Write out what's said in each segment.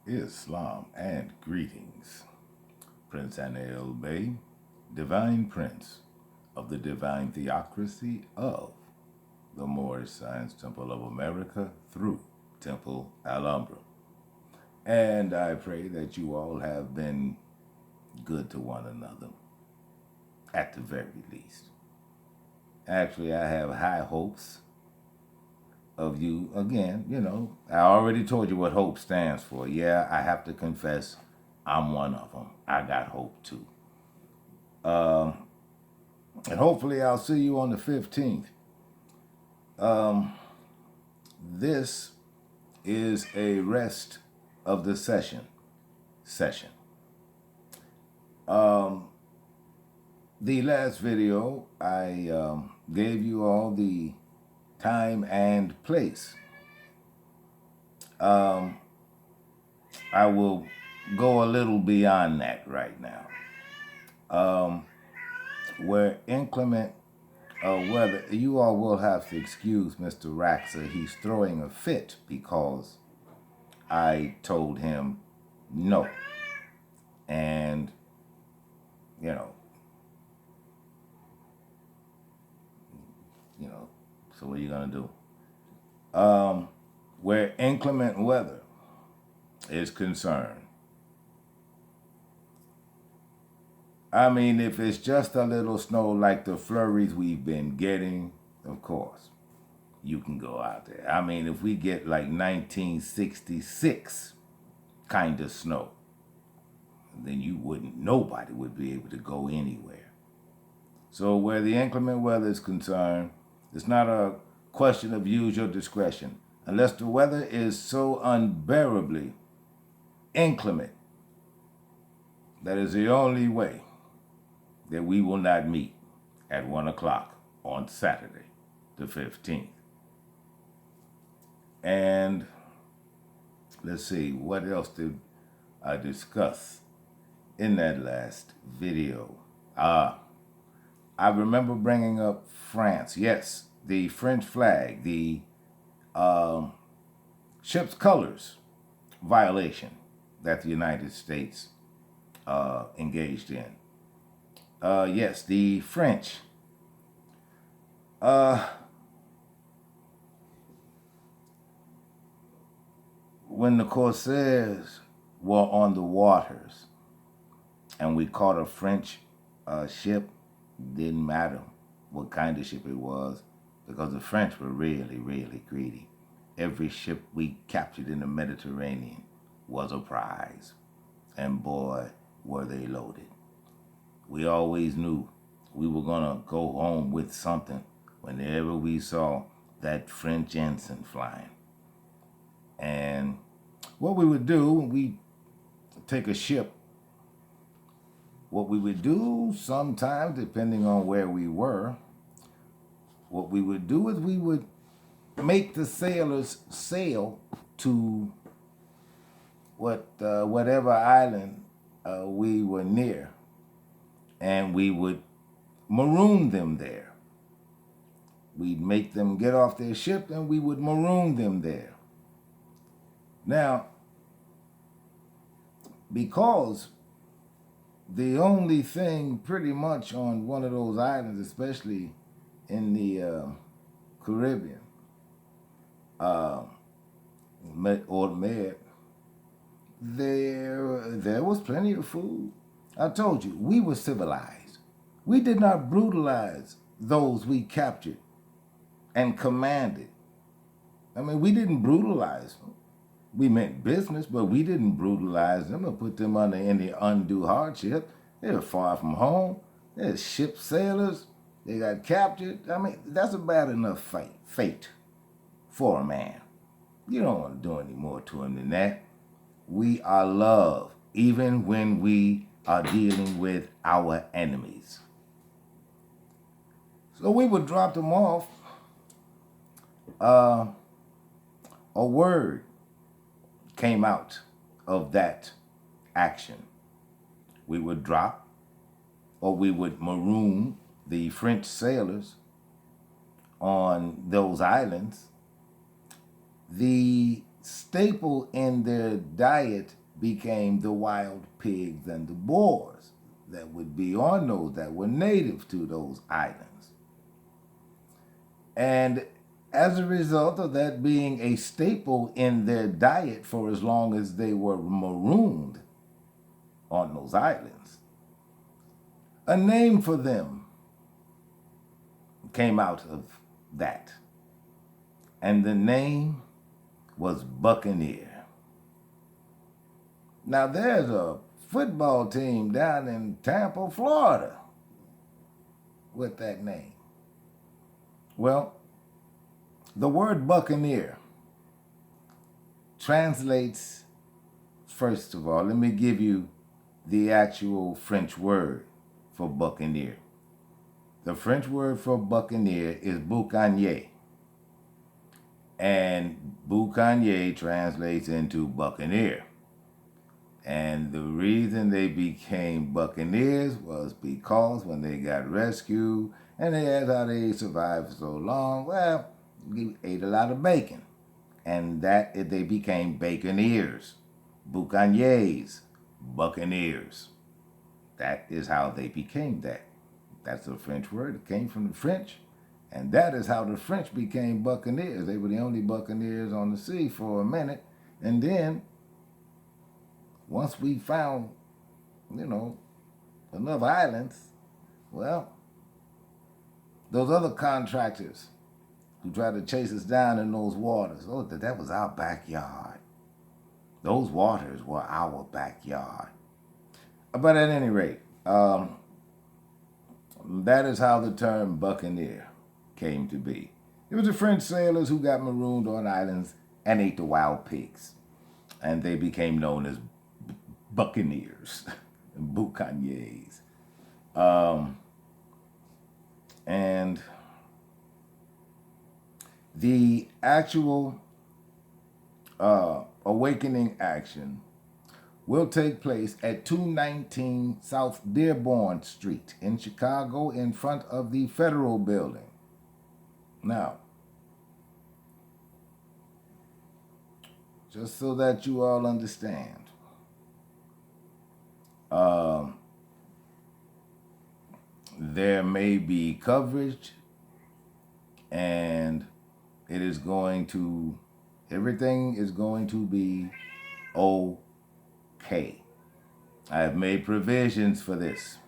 Islam and greetings. Princeanaelbey, Divine Prince of the Divine Theocracy of the Moorish Science Temple of America through Temple Alhambra. And I pray that you all have been good to one another, at the very least. Actually, I have high hopes of you. Again, I already told you what hope stands for. Yeah, I have to confess, I'm one of them. I got hope too. And hopefully I'll see you on the 15th. This is a rest of the session. The last video, I gave you all the time and place. I will go a little beyond that right now. Where inclement weather, you all will have to excuse Mr. Raxa. He's throwing a fit because I told him no. And, so what are you going to do? Where inclement weather is concerned, I mean, if it's just a little snow like the flurries we've been getting, of course, you can go out there. I mean, if we get like 1966 kind of snow, then nobody would be able to go anywhere. So where the inclement weather is concerned, it's not a question of use your discretion. Unless the weather is so unbearably inclement, that is the only way that we will not meet at 1 o'clock on Saturday, the 15th. And let's see, what else did I discuss in that last video? I remember bringing up France. Yes, the French flag, the ship's colors violation that the United States engaged in. Yes, the French. When the Corsairs were on the waters and we caught a French ship, didn't matter what kind of ship it was, because the French were really, really greedy. Every ship we captured in the Mediterranean was a prize. And boy, were they loaded. We always knew we were going to go home with something whenever we saw that French ensign flying. And what we would do, we take a ship. What we would do sometimes, depending on where we were, what we would do is we would make the sailors sail to whatever island we were near, and we would maroon them there. We'd make them get off their ship and we would maroon them there. Now, because the only thing pretty much on one of those islands, especially in the Caribbean, or Med, there was plenty of food. I told you, we were civilized. We did not brutalize those we captured and commanded. I mean, we didn't brutalize them. We meant business, but we didn't brutalize them or put them under any undue hardship. They were far from home. They're ship sailors. They got captured. I mean, that's a bad enough fate for a man. You don't want to do any more to him than that. We are loved, even when we are dealing with our enemies. So we would drop them off. A word came out of that action. We would drop, or we would maroon the French sailors on those islands. The staple in their diet became the wild pigs and the boars that would be on those, that were native to those islands. And as a result of that being a staple in their diet for as long as they were marooned on those islands, a name for them came out of that. And the name was Buccaneer. Now there's a football team down in Tampa, Florida with that name. Well, the word Buccaneer translates, first of all, let me give you the actual French word for Buccaneer. The French word for Buccaneer is Buccaneer. And Buccaneer translates into Buccaneer. And the reason they became Buccaneers was because when they got rescued and they asked how they survived for so long, well, they ate a lot of bacon. And that they became Baconeers, Buccaneers, Buccaneers. That is how they became that. That's a French word. It came from the French. And that is how the French became Buccaneers. They were the only Buccaneers on the sea for a minute. And then, once we found, enough islands, well, those other contractors who tried to chase us down in those waters, that was our backyard. Those waters were our backyard. But at any rate, that is how the term Buccaneer came to be. It was the French sailors who got marooned on islands and ate the wild pigs. And they became known as Buccaneers, Buccaneers. And the actual awakening action will take place at 219 South Dearborn Street in Chicago in front of the Federal Building. Now, just so that you all understand, there may be coverage and everything is going to be okay. I have made provisions for this.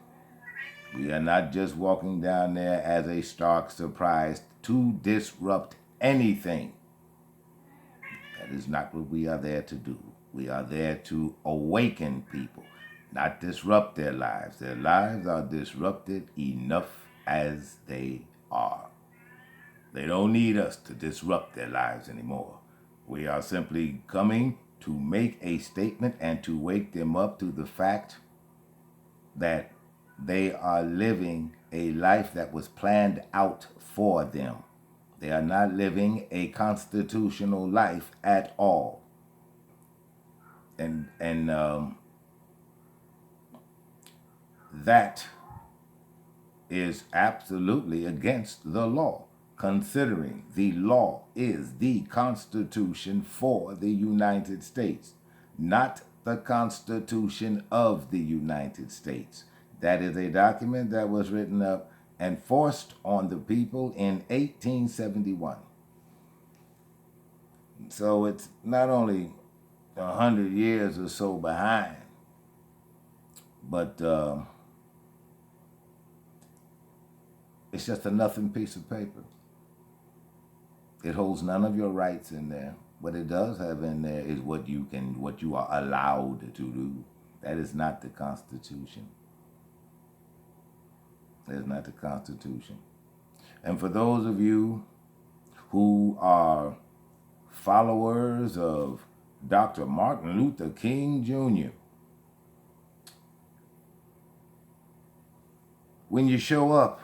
We are not just walking down there as a stark surprise to disrupt anything. That is not what we are there to do. We are there to awaken people, not disrupt their lives. Their lives are disrupted enough as they are. They don't need us to disrupt their lives anymore. We are simply coming to make a statement and to wake them up to the fact that they are living a life that was planned out for them. They are not living a constitutional life at all. And that is absolutely against the law, considering the law is the Constitution for the United States, not the Constitution of the United States. That is a document that was written up and forced on the people in 1871. So it's not only 100 years or so behind, but it's just a nothing piece of paper. It holds none of your rights in there. What it does have in there is what you are allowed to do. That is not the Constitution. That is not the Constitution. And for those of you who are followers of Dr. Martin Luther King Jr., when you show up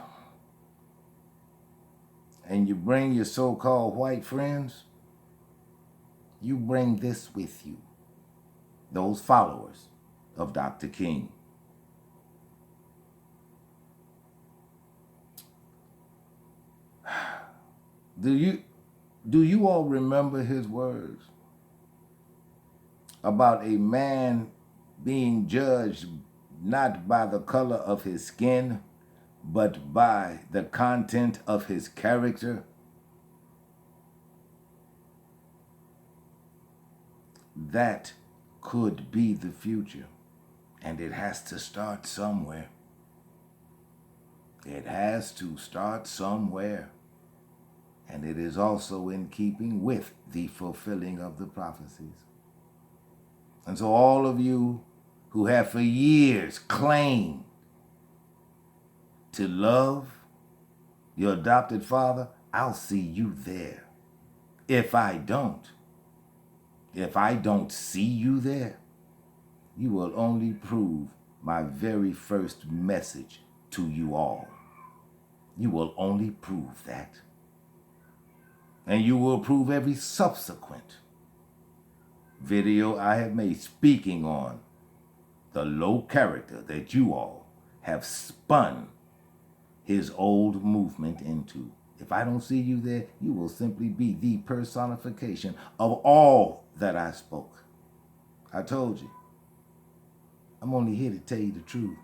and you bring your so-called white friends, you bring this with you. Those followers of Dr. King. Do you all remember his words? about a man being judged not by the color of his skin, but by the content of his character, that could be the future. And it has to start somewhere. It has to start somewhere. And it is also in keeping with the fulfilling of the prophecies. And so all of you who have for years claimed to love your adopted father, I'll see you there. If I don't see you there, you will only prove my very first message to you all. You will only prove that. And you will prove every subsequent video I have made speaking on the low character that you all have spun his old movement into. If I don't see you there, you will simply be the personification of all that I spoke. I told you, I'm only here to tell you the truth.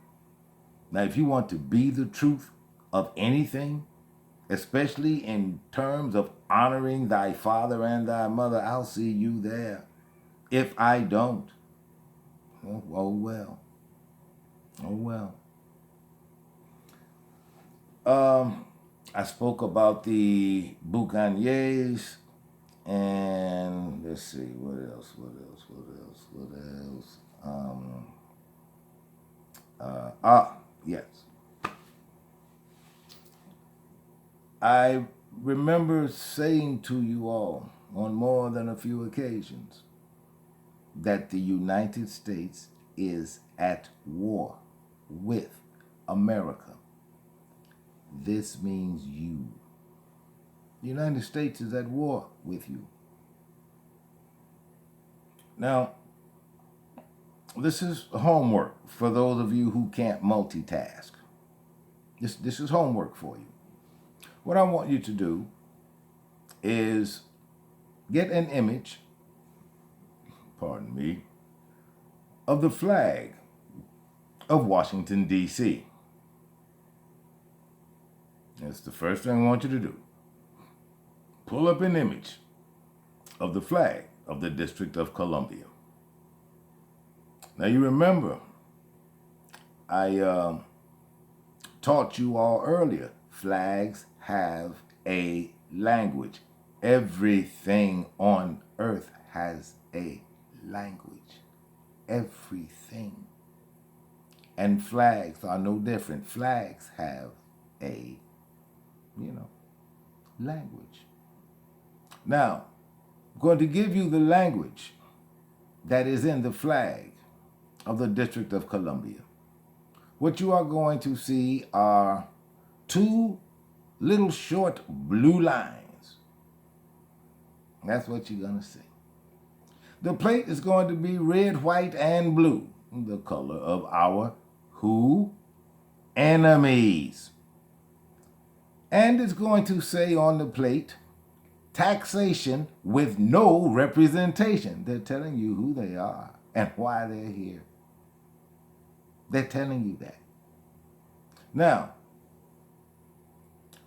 Now, if you want to be the truth of anything, especially in terms of honoring thy father and thy mother, I'll see you there. If I don't, oh well. Oh well. I spoke about the Buccaneers, and let's see, what else? Yes. I remember saying to you all on more than a few occasions that the United States is at war with America. This means you. The United States is at war with you. Now, this is homework for those of you who can't multitask. This is homework for you. What I want you to do is get an image, pardon me, of the flag of Washington, D.C. That's the first thing I want you to do. Pull up an image of the flag of the District of Columbia. Now you remember, I taught you all earlier, flags have a language. Everything on earth has a language. Everything. And flags are no different. Flags have a, language. Now, I'm going to give you the language that is in the flag of the District of Columbia. What you are going to see are two little short blue lines. That's what you're going to see. The plate is going to be red, white, and blue, the color of our who? Enemies. And it's going to say on the plate, taxation with no representation. They're telling you who they are and why they're here. They're telling you that. Now,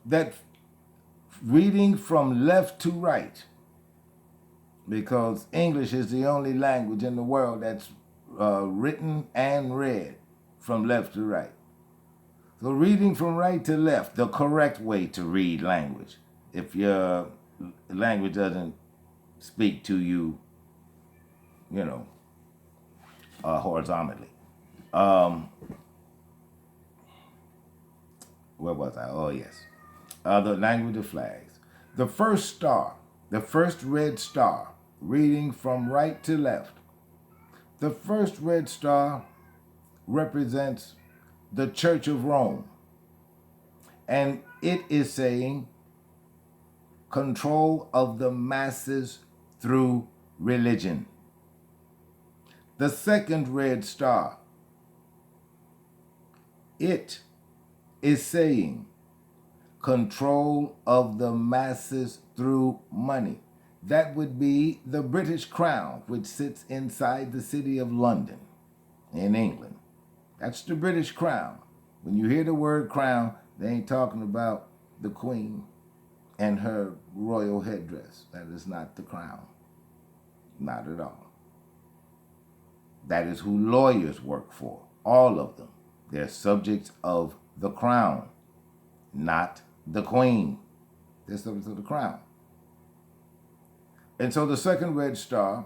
that reading from left to right, because English is the only language in the world that's written and read from left to right. So reading from right to left, the correct way to read language, if your language doesn't speak to you, horizontally. Where was I? Oh, yes. The language of flags. The first star, the first red star, reading from right to left. The first red star represents the Church of Rome. And it is saying control of the masses through religion. The second red star, it is saying control of the masses through money. that would be the British Crown, which sits inside the city of London in England. That's the British Crown. When you hear the word crown, they ain't talking about the Queen and her royal headdress. That is not the crown. Not at all. That is who lawyers work for. All of them. They're subjects of the crown, not the Queen. They're subjects of the crown. And so the second red star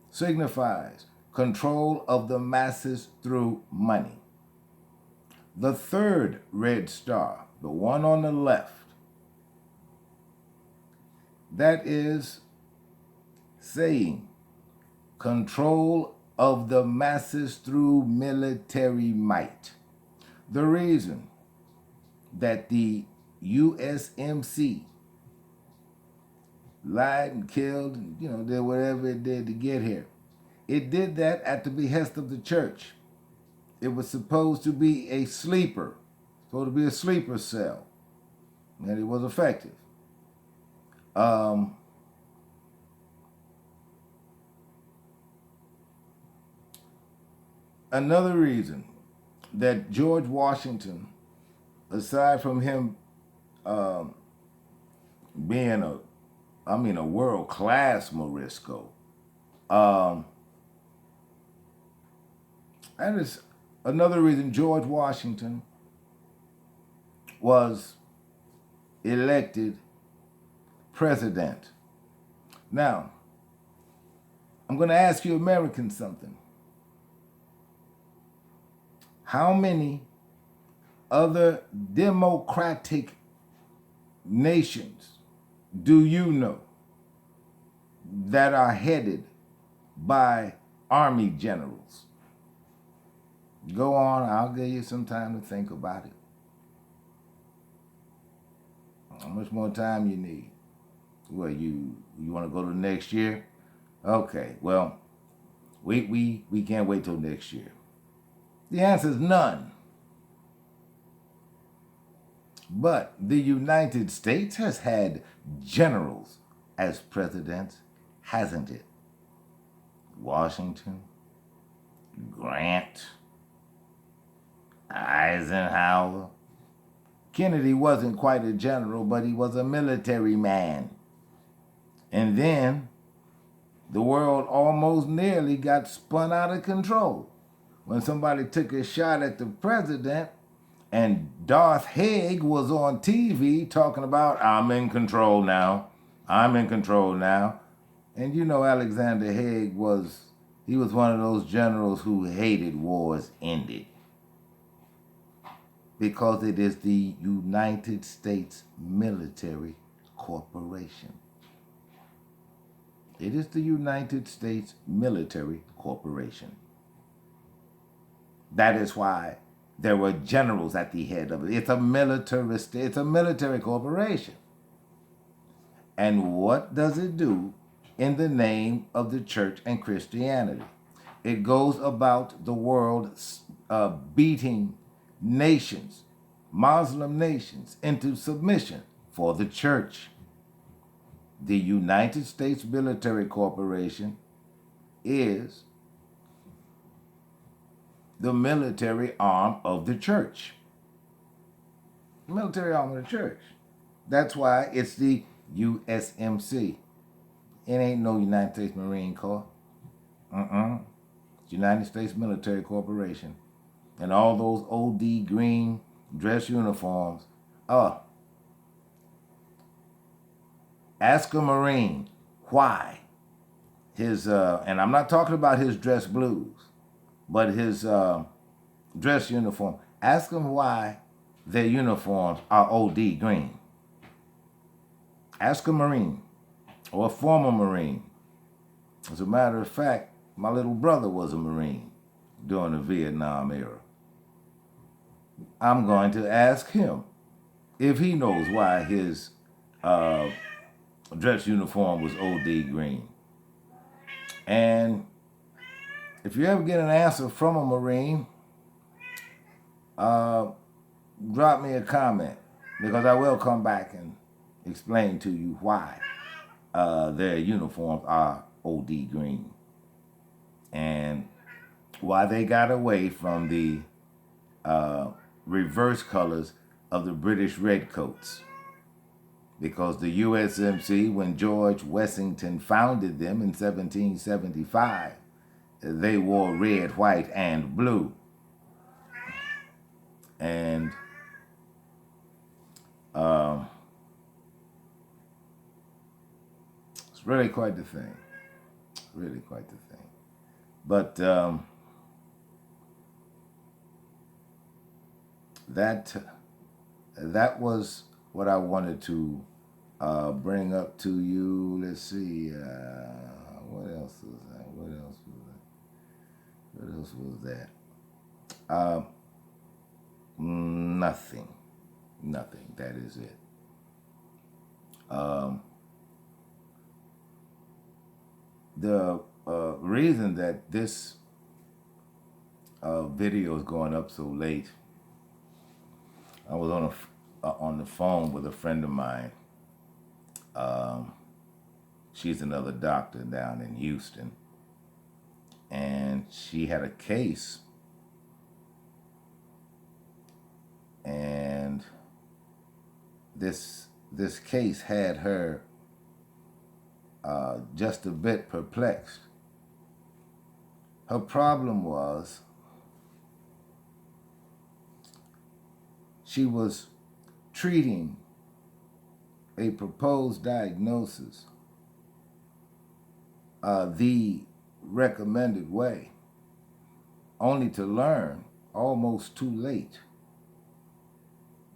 signifies control of the masses through money. The third red star, the one on the left, that is saying control of the masses through military might. The reason that the USMC lied and killed and, did whatever it did to get here, it did that at the behest of the church. It was supposed to be a sleeper, cell, and it was effective. Another reason that George Washington, aside from him being a world-class Morisco, that is another reason George Washington was elected president. Now, I'm going to ask you Americans something. How many other democratic nations do you know that are headed by army generals? Go on, I'll give you some time to think about it. How much more time you need? Well, you want to go to next year? Okay, well, we can't wait till next year. The answer is none. But the United States has had generals as presidents, hasn't it? Washington, Grant, Eisenhower. Kennedy wasn't quite a general, but he was a military man. And then the world almost nearly got spun out of control when somebody took a shot at the president and Darth Haig was on TV talking about, I'm in control now. I'm in control now. And Alexander Haig was one of those generals who hated wars ended, because it is the United States Military Corporation. It is the United States Military Corporation. That is why there were generals at the head of it. It's a military corporation. And what does it do in the name of the church and Christianity? It goes about the world beating nations, Muslim nations, into submission for the church. The United States Military Corporation is the military arm of the church. The military arm of the church. That's why it's the USMC. It ain't no United States Marine Corps. It's United States Military Corporation. And all those OD green dress uniforms. Ask a Marine why his, and I'm not talking about his dress blues, but his dress uniform. Ask them why their uniforms are OD green. Ask a Marine or a former Marine. As a matter of fact, my little brother was a Marine during the Vietnam era. I'm going to ask him if he knows why his dress uniform was OD green. And if you ever get an answer from a Marine, drop me a comment, because I will come back and explain to you why. their uniforms are OD green. And why they got away from the reverse colors of the British redcoats. Because the USMC, when George Washington founded them in 1775, they wore red, white, and blue. And it's really quite the thing. Really quite the thing. But that was what I wanted to bring up to you. Let's see. What else was that? What else was that? What else was that? Nothing. Nothing. That is it. The reason that this video is going up so late, I was on the phone with a friend of mine. She's another doctor down in Houston, and she had a case, and this case had her just a bit perplexed. Her problem was she was treating a proposed diagnosis the recommended way, only to learn almost too late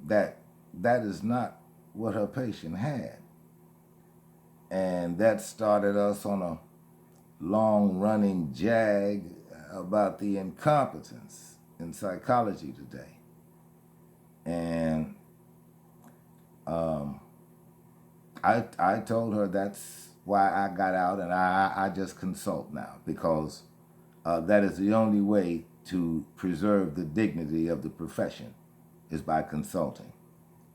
that that is not what her patient had. And that started us on a long-running jag about the incompetence in psychology today. And I told her that's why I got out, and I just consult now, because that is the only way to preserve the dignity of the profession, is by consulting.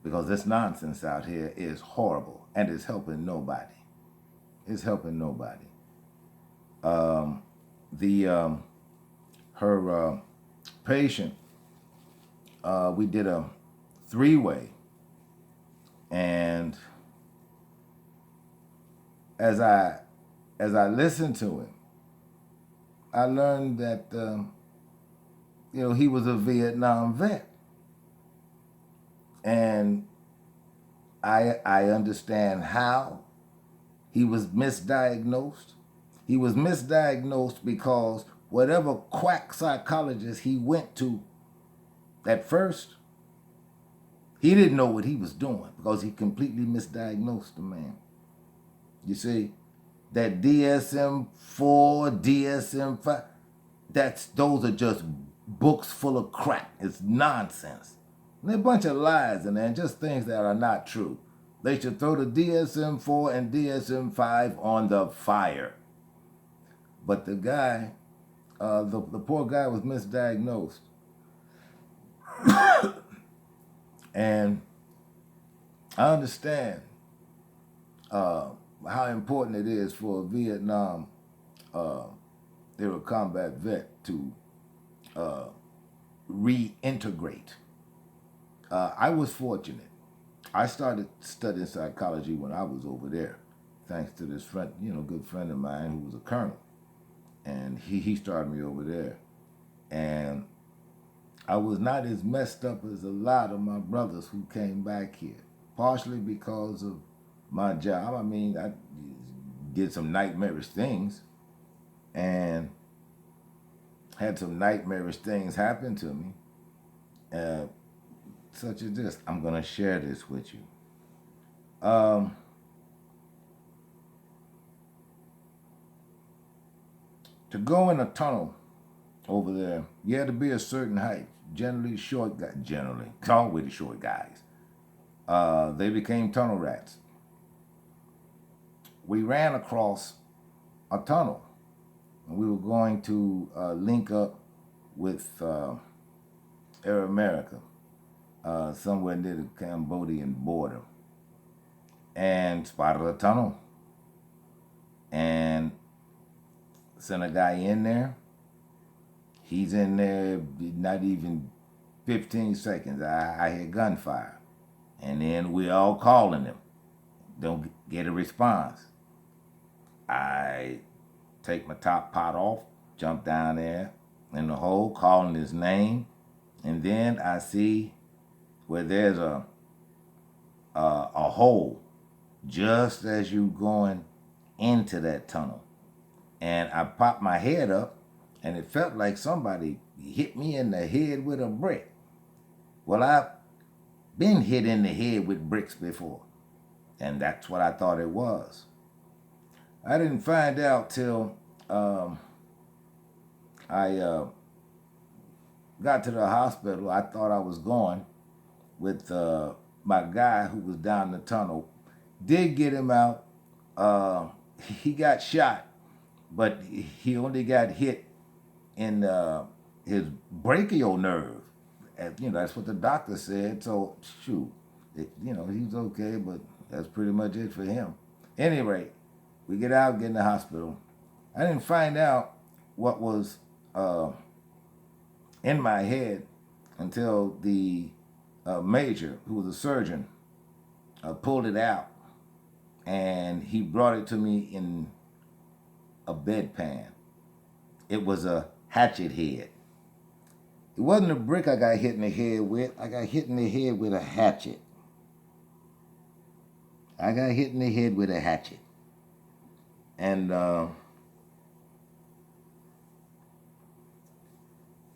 Because this nonsense out here is horrible, and it's helping nobody. It's helping nobody. Her patient, we did a 3-way, and as I listened to him, I learned that he was a Vietnam vet, and I understand how he was misdiagnosed. He was misdiagnosed because whatever quack psychologist he went to at first, he didn't know what he was doing, because he completely misdiagnosed the man. You see, that DSM-4, DSM-5, those are just books full of crap. It's nonsense. And there are a bunch of lies in there, and just things that are not true. They should throw the DSM-4 and DSM-5 on the fire. But the guy, the poor guy was misdiagnosed. And I understand how important it is for a Vietnam era combat vet to reintegrate. I was fortunate. I started studying psychology when I was over there, thanks to this friend, good friend of mine who was a colonel, and he started me over there, and I was not as messed up as a lot of my brothers who came back here, partially because of my job. I mean, I did some nightmarish things, and had some nightmarish things happen to me, such as this. I'm going to share this with you. To go in a tunnel over there, you had to be a certain height. Generally short guys. Generally, it's always the short guys. They became tunnel rats. We ran across a tunnel, and we were going to link up with Air America somewhere near the Cambodian border, and spotted a tunnel. and sent a guy in there. He's in there not even 15 seconds. I hear gunfire. And then we all calling him. Don't get a response. I take my top pot off, jump down there in the hole, calling his name. And then I see where there's a hole just as you going into that tunnel. And I popped my head up, and it felt like somebody hit me in the head with a brick. Well, I've been hit in the head with bricks before, and that's what I thought it was. I didn't find out till I got to the hospital. I thought I was going with my guy who was down the tunnel. Did get him out. He got shot, but he only got hit in his brachial nerve. That's what the doctor said. So shoot, he's okay, but that's pretty much it for him. Anyway, we get out, get in the hospital. I didn't find out what was in my head until the major, who was a surgeon, pulled it out, and he brought it to me in a bedpan. It was a hatchet head. It wasn't a brick I got hit in the head with. I got hit in the head with a hatchet. I got hit in the head with a hatchet. And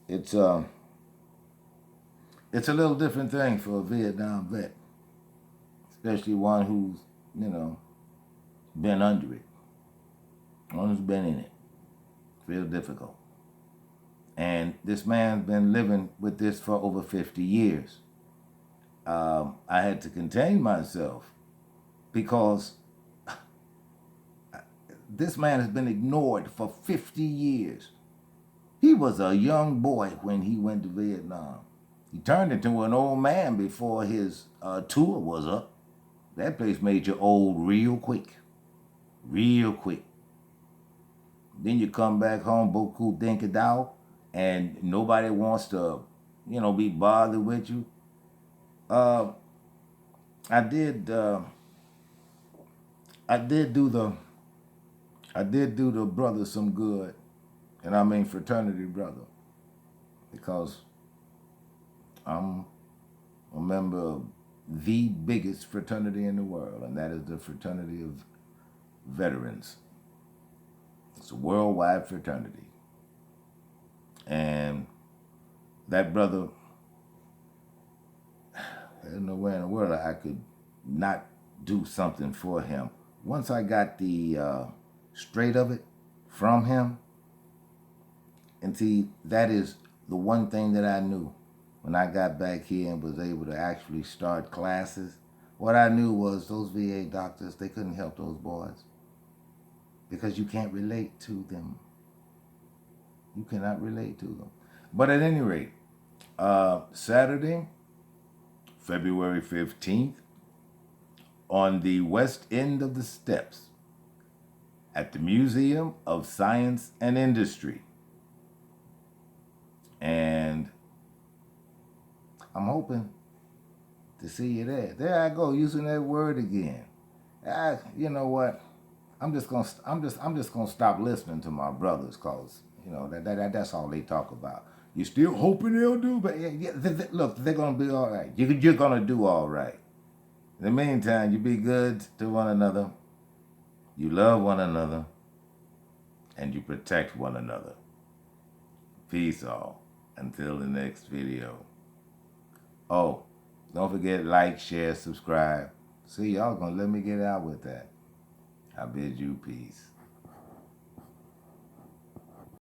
it's a little different thing for a Vietnam vet, especially one who's, been under it. One who's been in it. It's real difficult. And this man's been living with this for over 50 years. I had to contain myself because this man has been ignored for 50 years. He was a young boy when he went to Vietnam. He turned into an old man before his tour was up. That place made you old real quick. Real quick. Then you come back home, beaucoup dinky dog, and nobody wants to, be bothered with you. I did do the brother some good, and I mean fraternity brother, because I'm a member of the biggest fraternity in the world, and that is the fraternity of veterans. It's a worldwide fraternity. And that brother, there's nowhere in the world I could not do something for him. Once I got the straight of it from him, and see, that is the one thing that I knew when I got back here and was able to actually start classes. What I knew was those VA doctors, they couldn't help those boys because you can't relate to them. You cannot relate to them. But at any rate, Saturday, February 15th, on the west end of the steps at the Museum of Science and Industry. And I'm hoping to see you there. There I go, using that word again. You know what? I'm just gonna stop listening to my brothers, cause that's all they talk about. You still hoping they'll do, but look, they're gonna be all right. You're gonna do all right. In the meantime, you be good to one another, you love one another, and you protect one another. Peace all. Until the next video. Oh, don't forget like, share, subscribe. See, y'all gonna let me get out with that. I bid you peace.